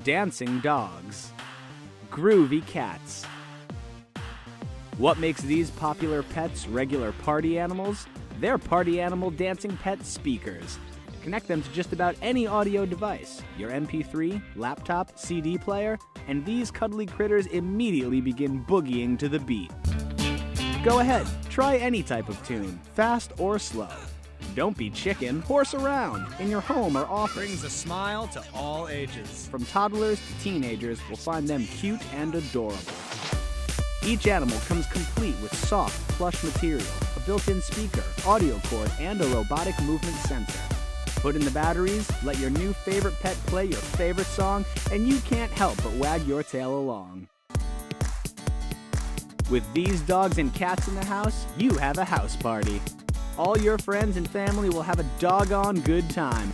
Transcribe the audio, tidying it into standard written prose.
Dancing dogs. Groovy cats. What makes these popular pets regular party animals? They're party animal dancing pet speakers. Connect them to just about any audio device, your MP3, laptop, CD player, and these cuddly critters immediately begin boogieing to the beat. Go ahead, try any type of tune, fast or slow. Don't be chicken, horse around, in your home or office. Brings a smile to all ages. From toddlers to teenagers, we'll find them cute and adorable. Each animal comes complete with soft, plush material, a built-in speaker, audio cord, and a robotic movement sensor. Put in the batteries, let your new favorite pet play your favorite song, and you can't help but wag your tail along. With these dogs and cats in the house, you have a house party. All your friends and family will have a doggone good time.